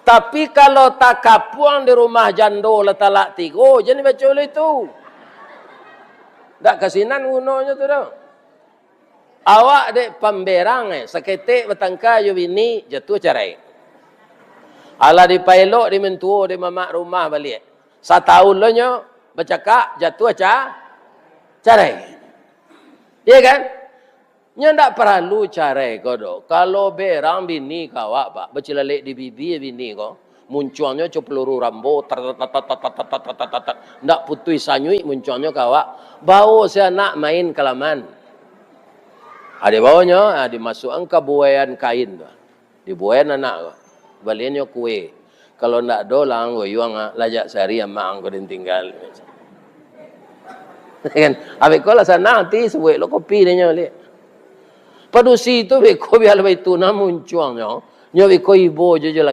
Tapi kalau tak kapuang di rumah jando letalak tigo, jangan baca oleh itu. Tak kasinan gunonya tu dah. Awak dek pemberang seketik betangka you bini jatuh cerai. Ala di pailok di mentua di mamak rumah balik. Setahun lo nyo bercakap jatuh cerai. Iya kan? Nya ndak perlu cerai kau do. Kalau berang bini kau pak bercelalek di bibi bini kau. Munculnya cuma peluru rambut, ndak putui sanyui munculnya kau. Bawa si anak main kelaman. Ada bawanya, dimasukkan ke buayan kain tu. Di buayan anak kau. Baliannya kue. Kalau ndak dolang, kau yuang lajak sehari yang mak kau tinggal. Kan? Habis kau lah sana nanti sebuah lo kopi dia nyolek. Padusi itu beko biar itu na munculnya. Nyo beko ibu je